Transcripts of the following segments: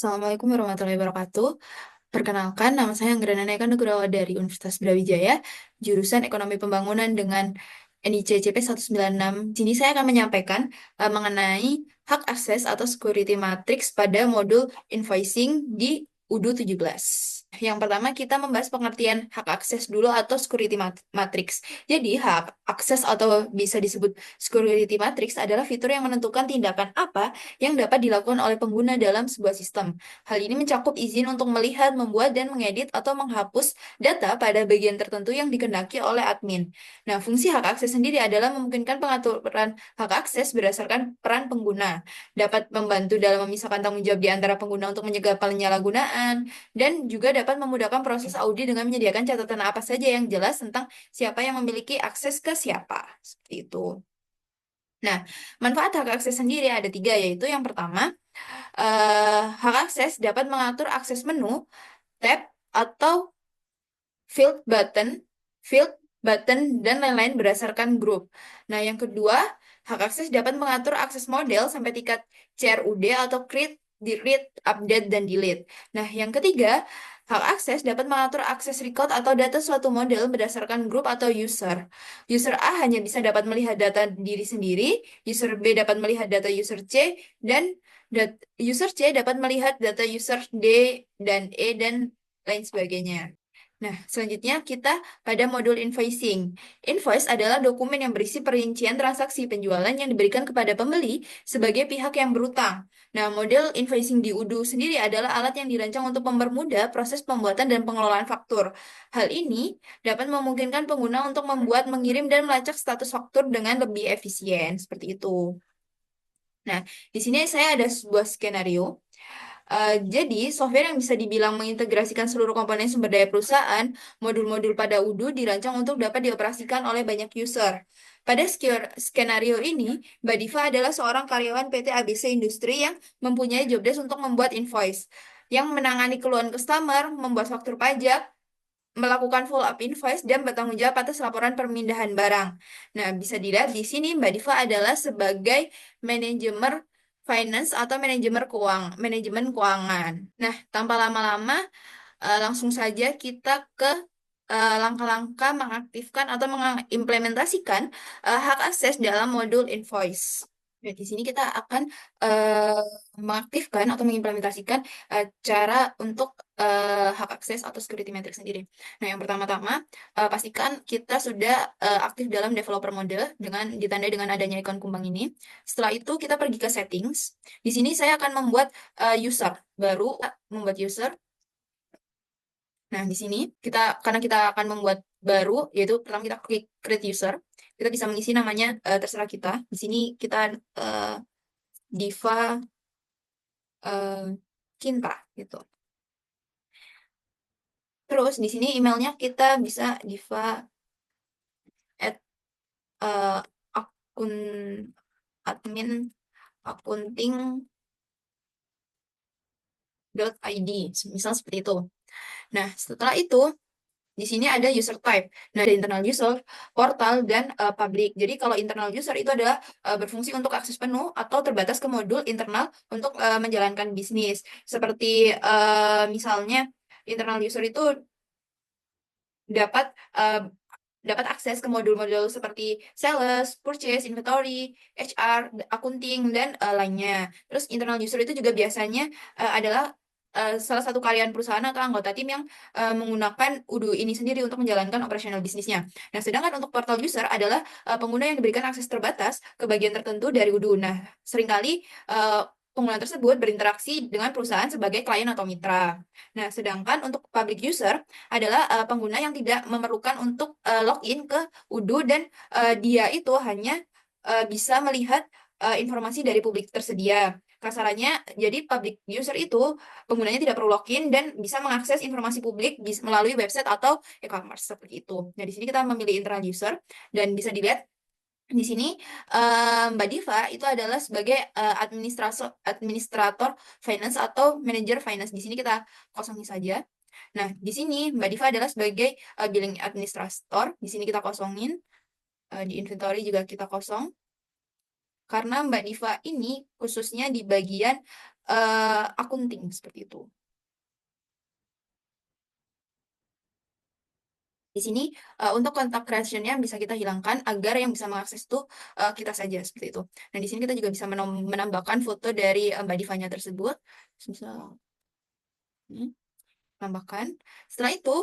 Assalamualaikum warahmatullahi wabarakatuh. Perkenalkan, nama saya Anggrana Eka Nugrawa dari Universitas Brawijaya, jurusan Ekonomi Pembangunan dengan NIC CP 196. Di sini saya akan menyampaikan mengenai hak akses atau security matrix pada modul invoicing di UDU 17. Yang pertama kita membahas pengertian hak akses dulu atau security matrix. Jadi hak akses atau bisa disebut security matrix adalah fitur yang menentukan tindakan apa yang dapat dilakukan oleh pengguna dalam sebuah sistem. Hal ini mencakup izin untuk melihat, membuat, dan mengedit atau menghapus data pada bagian tertentu yang dikehendaki oleh admin. Nah, fungsi hak akses sendiri adalah memungkinkan pengaturan hak akses berdasarkan peran pengguna, dapat membantu dalam memisahkan tanggung jawab di antara pengguna untuk mencegah penyalahgunaan, dan juga dapat memudahkan proses audit dengan menyediakan catatan apa saja yang jelas tentang siapa yang memiliki akses ke siapa. Seperti itu. Nah, manfaat hak akses sendiri ada tiga, yaitu yang pertama, hak akses dapat mengatur akses menu, tab, atau field button, field button, dan lain-lain berdasarkan grup. Nah, yang kedua, hak akses dapat mengatur akses model sampai tingkat CRUD atau create, delete, update, dan delete. Nah, yang ketiga, hak akses dapat mengatur akses record atau data suatu model berdasarkan grup atau user. User A hanya bisa dapat melihat data diri sendiri, user B dapat melihat data user C, dan user C dapat melihat data user D dan E, dan lain sebagainya. Nah, selanjutnya kita pada modul invoicing. Invoice adalah dokumen yang berisi perincian transaksi penjualan yang diberikan kepada pembeli sebagai pihak yang berutang. Nah, model invoicing di UDU sendiri adalah alat yang dirancang untuk mempermudah proses pembuatan dan pengelolaan faktur. Hal ini dapat memungkinkan pengguna untuk membuat, mengirim, dan melacak status faktur dengan lebih efisien. Seperti itu. Nah, di sini saya ada sebuah skenario. Jadi, software yang bisa dibilang mengintegrasikan seluruh komponen sumber daya perusahaan, modul-modul pada UDU dirancang untuk dapat dioperasikan oleh banyak user. Pada skenario ini, Mbak Diva adalah seorang karyawan PT ABC Industri yang mempunyai jobdesk untuk membuat invoice, yang menangani keluhan customer, membuat faktur pajak, melakukan follow up invoice, dan bertanggung jawab atas laporan pemindahan barang. Nah, bisa dilihat di sini Mbak Diva adalah sebagai manajemen finance atau manajemen keuangan. Nah, tanpa lama-lama, langsung saja kita ke langkah-langkah mengaktifkan atau mengimplementasikan hak akses dalam modul invoice. Nah, di sini kita akan eh, mengaktifkan atau mengimplementasikan cara untuk hak akses atau security matrix sendiri. Nah, yang pertama-tama, pastikan kita sudah aktif dalam developer mode dengan ditandai dengan adanya ikon kumbang ini. Setelah itu, kita pergi ke settings. Di sini saya akan membuat user baru, membuat user. Nah, di sini karena kita akan membuat baru, yaitu pertama kita klik create user. Kita bisa mengisi namanya terserah kita. Di sini kita Diva eh, Cinta gitu. Terus di sini emailnya kita bisa diva at eh, akun admin akunting.id, misal seperti itu. Nah, setelah itu di sini ada user type. Nah, ada internal user, portal, dan public. Jadi kalau internal user itu adalah berfungsi untuk akses penuh atau terbatas ke modul internal untuk menjalankan bisnis. Seperti misalnya internal user itu dapat eh, dapat akses ke modul-modul seperti sales, purchase, inventory, HR, accounting, dan lainnya. Terus internal user itu juga biasanya adalah salah satu karyawan perusahaan atau anggota tim yang menggunakan UDU ini sendiri untuk menjalankan operasional bisnisnya. Nah, sedangkan untuk portal user adalah pengguna yang diberikan akses terbatas ke bagian tertentu dari UDU. Nah, seringkali pengguna tersebut berinteraksi dengan perusahaan sebagai klien atau mitra. Nah, sedangkan untuk public user adalah pengguna yang tidak memerlukan untuk login ke UDU, dan dia itu hanya bisa melihat informasi dari publik tersedia. Kasarannya, jadi public user itu penggunanya tidak perlu login dan bisa mengakses informasi publik melalui website atau e-commerce seperti itu. Nah, di sini kita memilih internal user dan bisa dilihat di sini Mbak Diva itu adalah sebagai administrator finance atau manager finance. Di sini kita kosongin saja. Nah, di sini Mbak Diva adalah sebagai billing administrator. Di sini kita kosongin. Di inventory juga kita kosong. Karena Mbak Diva ini khususnya di bagian akunting seperti itu. Di sini untuk kontak creation-nya bisa kita hilangkan agar yang bisa mengakses itu kita saja seperti itu. Nah, di sini kita juga bisa menambahkan foto dari Mbak Divanya tersebut. Misal, ini, tambahkan. Setelah itu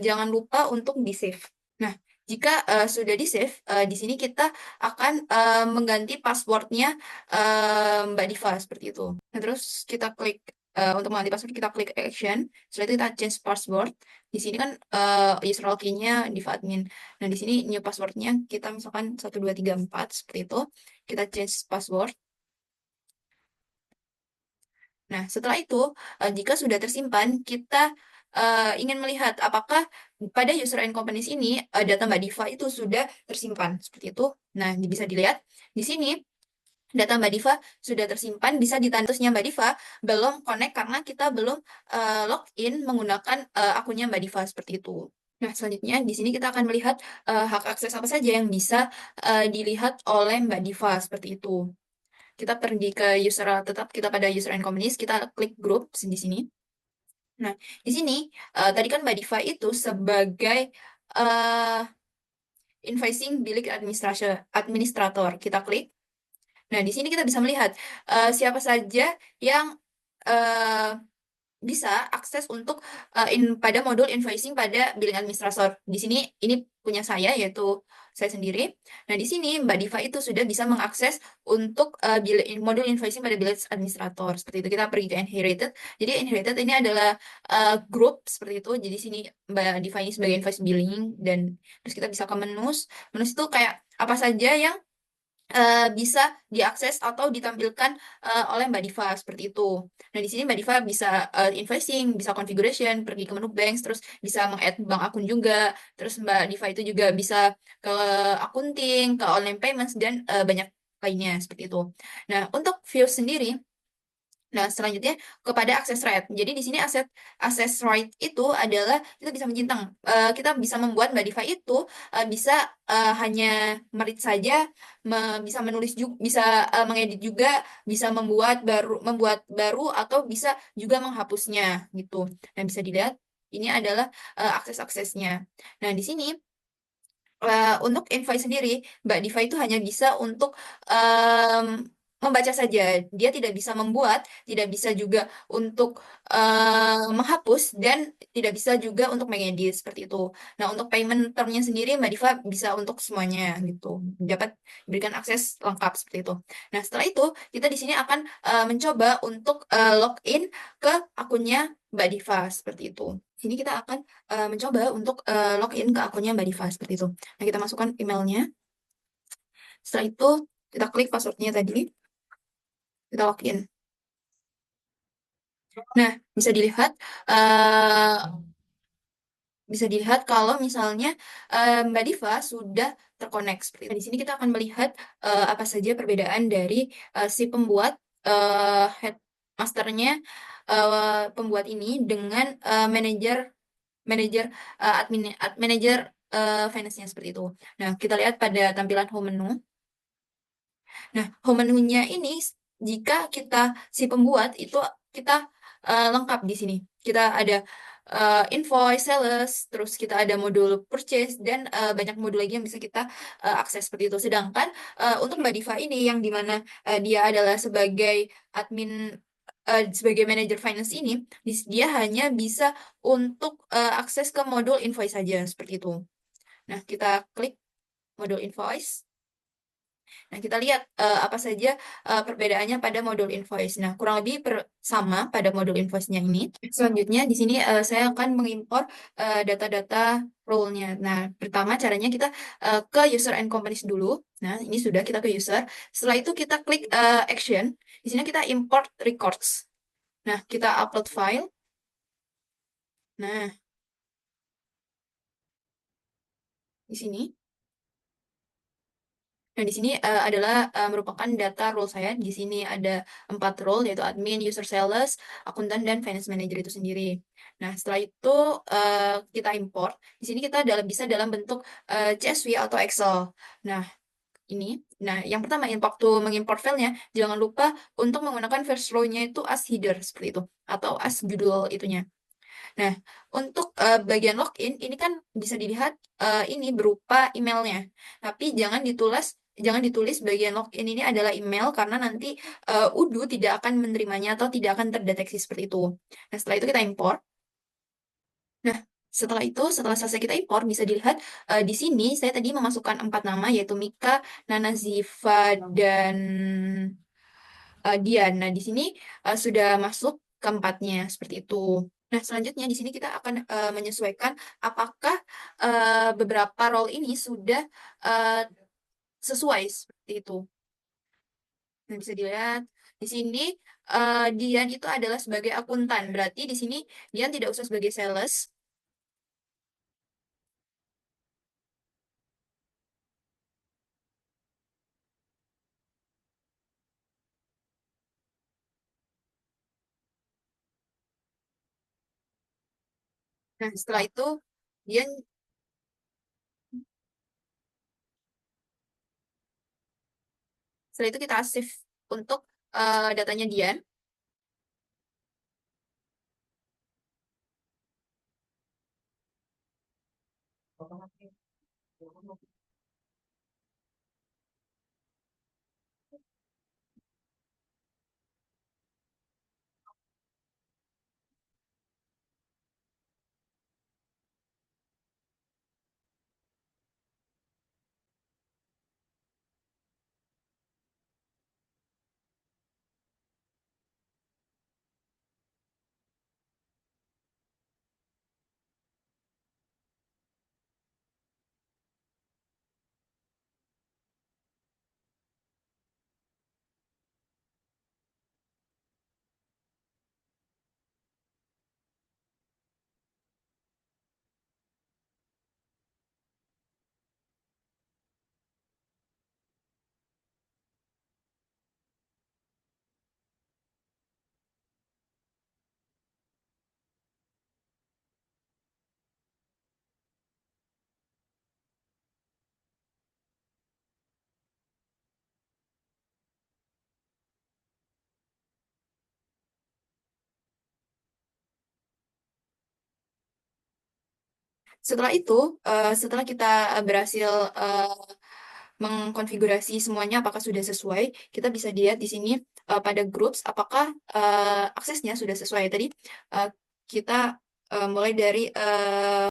jangan lupa untuk di-save. Nah, jika sudah di-save, di sini kita akan mengganti passwordnya Mbak Diva seperti itu. Nah, terus kita klik untuk mengganti password kita klik action. Setelah itu kita change password. Di sini kan user key-nya Diva admin. Nah, di sini new passwordnya kita misalkan 1234 seperti itu. Kita change password. Nah, setelah itu, jika sudah tersimpan, kita ingin melihat apakah pada user and companies ini data Mbak Diva itu sudah tersimpan seperti itu. Nah, bisa dilihat di sini data Mbak Diva sudah tersimpan, bisa ditandusnya Mbak Diva belum connect karena kita belum login menggunakan akunnya Mbak Diva seperti itu. Nah, selanjutnya di sini kita akan melihat hak akses apa saja yang bisa dilihat oleh Mbak Diva seperti itu. Kita pergi ke user, tetap kita pada user and companies, kita klik groups di sini. Nah, di sini tadi kan Mbak Diva itu sebagai uh, invoicing bilik administrator. Kita klik. Nah, di sini kita bisa melihat siapa saja yang uh, bisa akses untuk pada modul invoicing pada billing administrator. Di sini ini punya saya yaitu saya sendiri. Nah, di sini Mbak Diva itu sudah bisa mengakses untuk modul invoicing pada billing administrator. Seperti itu kita pergi ke inherited. Jadi inherited ini adalah grup seperti itu. Jadi sini Mbak Diva ini sebagai invoice billing dan terus kita bisa ke menus. Menus itu kayak apa saja yang bisa diakses atau ditampilkan oleh Mbak Diva seperti itu. Nah, di sini Mbak Diva bisa invoicing, bisa configuration, pergi ke menu banks, terus bisa meng-add bank akun juga. Terus Mbak Diva itu juga bisa ke akunting, ke online payments, dan banyak lainnya seperti itu. Nah, untuk view sendiri, nah, selanjutnya kepada akses right. Jadi di sini akses right itu adalah kita bisa mencintang. Kita bisa membuat Mbak Diva itu bisa hanya merit saja, bisa menulis juga, bisa mengedit juga, bisa membuat baru atau bisa juga menghapusnya gitu. Nah, bisa dilihat ini adalah akses-aksesnya. Nah, di sini untuk invoice sendiri, Mbak Diva itu hanya bisa untuk em, membaca saja. Dia tidak bisa membuat, tidak bisa juga untuk menghapus, dan tidak bisa juga untuk mengedit seperti itu. Nah, untuk payment termnya sendiri, Mbak Diva bisa untuk semuanya gitu. Dapat berikan akses lengkap seperti itu. Nah, setelah itu kita di sini akan mencoba untuk login ke akunnya Mbak Diva seperti itu. Sini kita akan mencoba untuk login ke akunnya Mbak Diva seperti itu. Nah, kita masukkan emailnya. Setelah itu kita klik passwordnya tadi, kita login. Nah, bisa dilihat eh, kalau misalnya Mbak Diva sudah terkonek seperti itu. Di sini kita akan melihat apa saja perbedaan dari si pembuat headmasternya pembuat ini dengan manajer manajer manajer finance-nya seperti itu. Nah, kita lihat pada tampilan home menu. Nah, home menunya ini jika kita si pembuat itu kita lengkap di sini. Kita ada invoice, sales, terus kita ada modul purchase dan banyak modul lagi yang bisa kita akses seperti itu. Sedangkan untuk Mbak Diva ini yang dimana dia adalah sebagai admin sebagai manajer finance ini, dia hanya bisa untuk akses ke modul invoice saja seperti itu. Nah, kita klik modul invoice. Nah, kita lihat apa saja perbedaannya pada modul invoice. Nah, kurang lebih sama pada modul invoice-nya ini. Selanjutnya, di sini saya akan mengimpor data-data role-nya. Nah, pertama caranya kita ke user and companies dulu. Nah, ini sudah kita ke user. Setelah itu kita klik action. Di sini kita import records. Nah, kita upload file. Nah, di sini. Nah, di sini adalah merupakan data role saya. Di sini ada 4 role, yaitu admin, user sales, akuntan, dan finance manager itu sendiri. Nah, setelah itu kita import. Di sini kita bisa dalam bentuk CSV atau Excel. Nah, ini. Nah, yang pertama, waktu mengimport filenya, jangan lupa untuk menggunakan first row-nya itu as header seperti itu, atau as judul itunya. Nah, untuk bagian login ini kan bisa dilihat ini berupa emailnya. Tapi jangan ditulis bagian login ini adalah email karena nanti Udu tidak akan menerimanya atau tidak akan terdeteksi seperti itu. Nah, setelah itu kita import. Nah, setelah itu, setelah selesai kita import, bisa dilihat di sini saya tadi memasukkan 4 nama yaitu Mika, Nana, Ziva, dan Dian. Nah, di sini sudah masuk keempatnya seperti itu. Nah, selanjutnya di sini kita akan menyesuaikan apakah beberapa role ini sudah eh, sesuai seperti itu. Nah, bisa dilihat di sini Dian itu adalah sebagai akuntan. Berarti di sini Dian tidak usah sebagai sales. Nah, Dian setelah itu kita save untuk datanya Dian. Setelah itu, setelah kita berhasil eh, mengkonfigurasi semuanya apakah sudah sesuai, kita bisa lihat di sini pada groups apakah aksesnya sudah sesuai. Tadi eh, kita mulai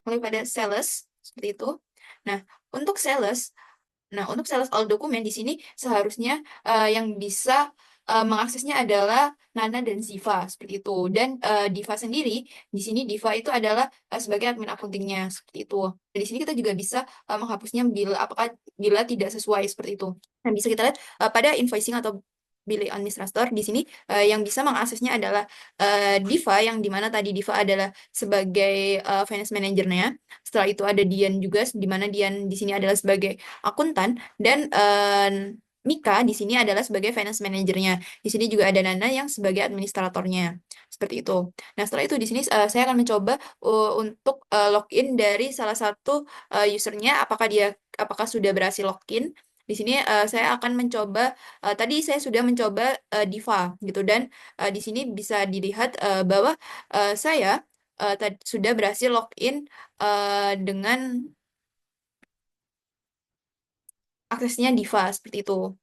pada sales seperti itu. Nah, untuk sales untuk sales all dokumen di sini seharusnya yang bisa mengaksesnya adalah Nana dan Ziva seperti itu. Dan Diva sendiri di sini Diva itu adalah sebagai admin akuntingnya seperti itu. Dan di sini kita juga bisa menghapusnya bila tidak sesuai seperti itu. Nah, bisa kita lihat pada invoicing atau billing administrator di sini yang bisa mengaksesnya adalah Diva yang dimana tadi Diva adalah sebagai finance manajernya. Setelah itu ada Dian juga di mana Dian di sini adalah sebagai akuntan dan Mika di sini adalah sebagai finance manajernya. Di sini juga ada Nana yang sebagai administratornya. Seperti itu. Nah, setelah itu di sini saya akan mencoba untuk login dari salah satu usernya apakah sudah berhasil login. Di sini saya akan mencoba tadi saya sudah mencoba Diva gitu dan di sini bisa dilihat bahwa saya sudah berhasil login dengan aksesnya Diva seperti itu.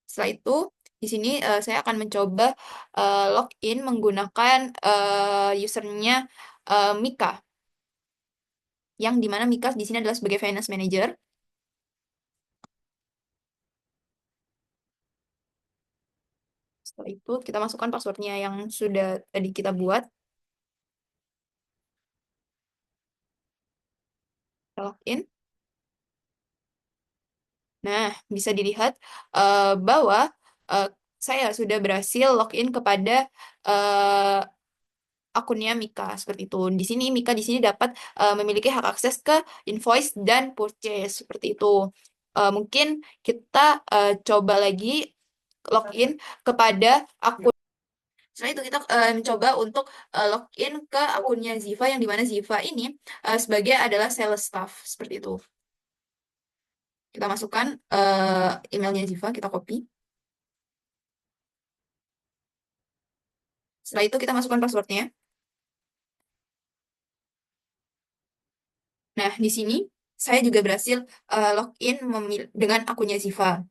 Setelah itu, di sini saya akan mencoba login menggunakan usernya Mika, yang dimana Mika di sini adalah sebagai finance manager. Setelah itu, kita masukkan passwordnya yang sudah tadi kita buat, kita login. Nah, bisa dilihat bahwa eh, saya sudah berhasil login kepada eh, akunnya Mika seperti itu. Di sini Mika di sini dapat memiliki hak akses ke invoice dan purchase seperti itu. Mungkin kita coba lagi login kepada akun. Setelah itu kita mencoba untuk login ke akunnya Ziva yang dimana Ziva ini sebagai adalah sales staff seperti itu. Kita masukkan emailnya Ziva, kita copy. Setelah itu kita masukkan passwordnya. Nah, di sini saya juga berhasil login dengan akunnya Ziva.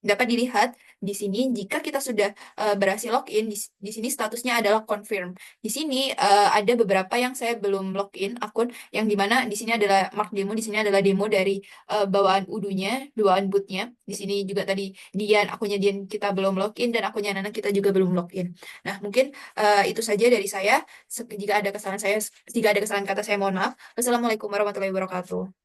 Dapat dilihat di sini jika kita sudah berhasil login di sini statusnya adalah confirm. Di sini ada beberapa yang saya belum login akun yang dimana di sini adalah mark demo, di sini adalah demo dari bawaan udunya, bawaan bootnya. Di sini juga tadi Dian, akunnya Dian kita belum login dan akunnya Nana kita juga belum login. Nah, mungkin itu saja dari saya. Jika ada kesalahan kata saya mohon maaf. Wassalamualaikum warahmatullahi wabarakatuh.